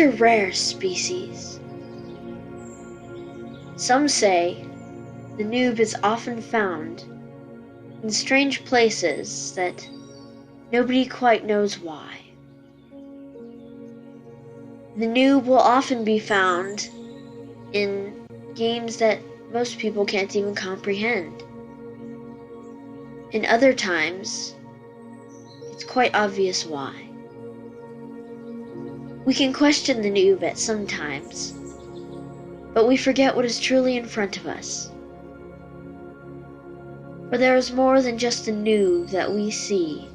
a rare species. Some say the noob is often found in strange places that nobody quite knows why. The noob will often be found in games that most people can't even comprehend. And other times, it's quite obvious why. We can question the noob at some times, but we forget what is truly in front of us. For there is more than just a noob that we see,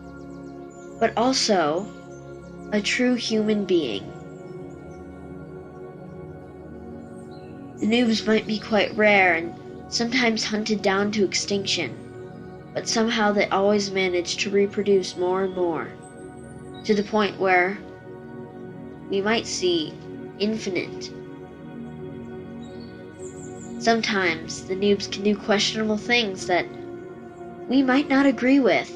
but also a true human being. The noobs might be quite rare and sometimes hunted down to extinction, but somehow they always manage to reproduce more and more, to the point where we might see infinite. Sometimes the noobs can do questionable things that we might not agree with,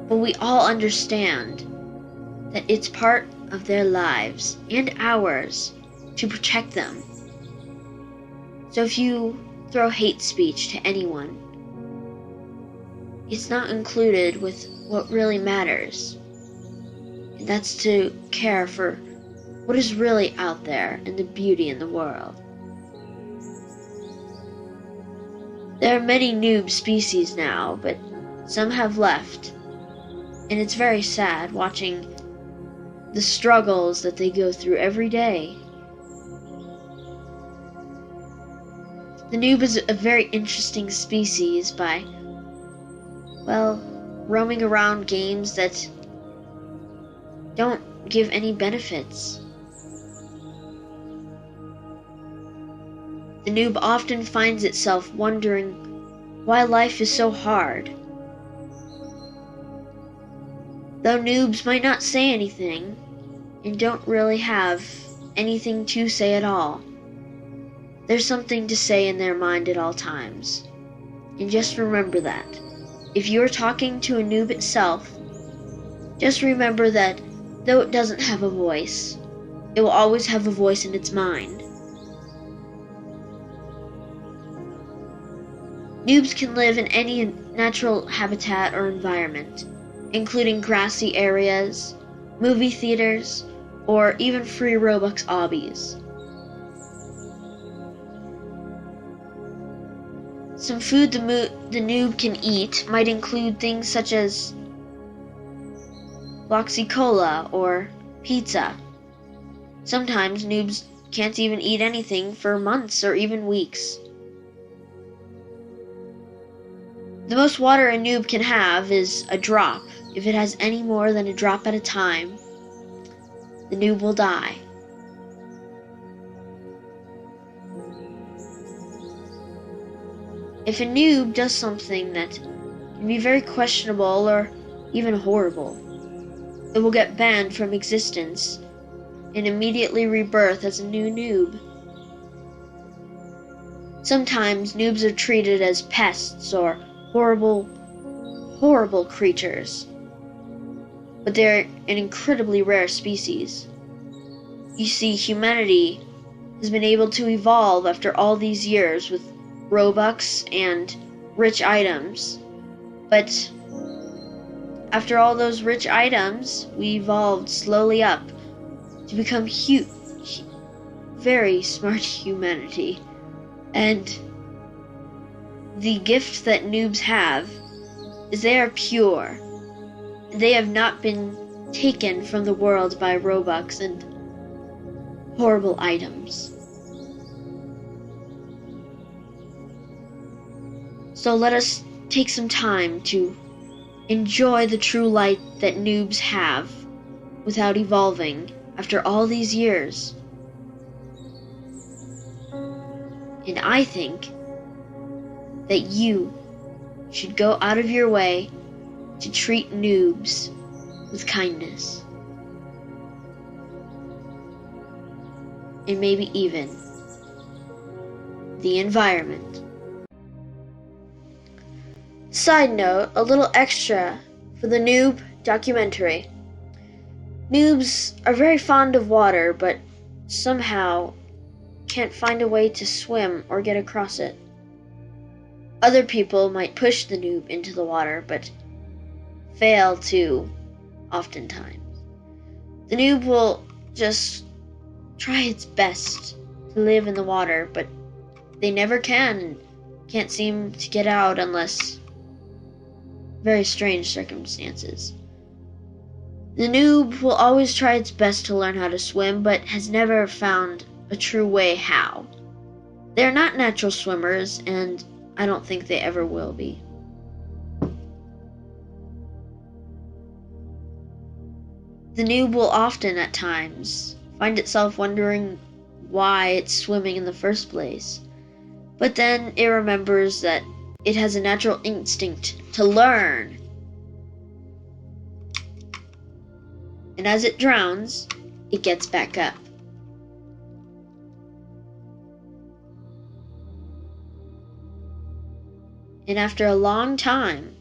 but we all understand that it's part of their lives and ours to protect them. So if you throw hate speech to anyone, it's not included with what really matters, and that's to care for what is really out there and the beauty in the world. There are many noob species now, but some have left, and it's very sad watching the struggles that they go through every day. The noob is a very interesting species by, well, roaming around games that don't give any benefits. The noob often finds itself wondering why life is so hard. Though noobs might not say anything and don't really have anything to say at all, there's something to say in their mind at all times. And just remember that. If you're talking to a noob itself, just remember that though it doesn't have a voice, it will always have a voice in its mind. Noobs can live in any natural habitat or environment, including grassy areas, movie theaters, or even free Robux obbies. Some food the noob can eat might include things such as Bloxy Cola or pizza. Sometimes noobs can't even eat anything for months or even weeks. The most water a noob can have is a drop. If it has any more than a drop at a time, the noob will die. If a noob does something that can be very questionable or even horrible, it will get banned from existence and immediately rebirth as a new noob. Sometimes noobs are treated as pests or horrible creatures, but they're an incredibly rare species. You see, humanity has been able to evolve after all these years with Robux and rich items, but after all those rich items, we evolved slowly up to become very smart humanity. And the gift that noobs have is they are pure. They have not been taken from the world by Robux and horrible items. So let us take some time to enjoy the true light that noobs have without evolving after all these years. And I think that you should go out of your way to treat noobs with kindness. And maybe even the environment. Side note, a little extra for the NOOB documentary. Noobs are very fond of water, but somehow can't find a way to swim or get across it. Other people might push the noob into the water, but fail to, oftentimes. The noob will just try its best to live in the water, but they never can and can't seem to get out unless very strange circumstances. The noob will always try its best to learn how to swim, but has never found a true way how. They're not natural swimmers, and I don't think they ever will be. The noob will often, at times, find itself wondering why it's swimming in the first place. But then it remembers that it has a natural instinct to learn. And as it drowns, it gets back up. And after a long time,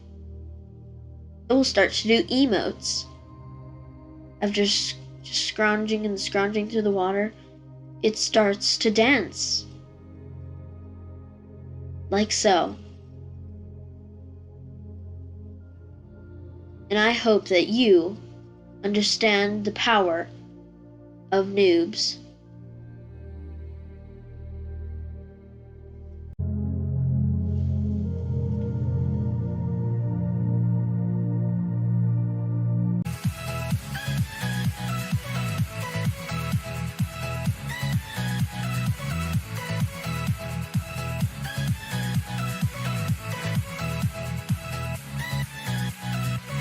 it will start to do emotes. After just scrounging and scrounging through the water, it starts to dance. Like so. And I hope that you understand the power of noobs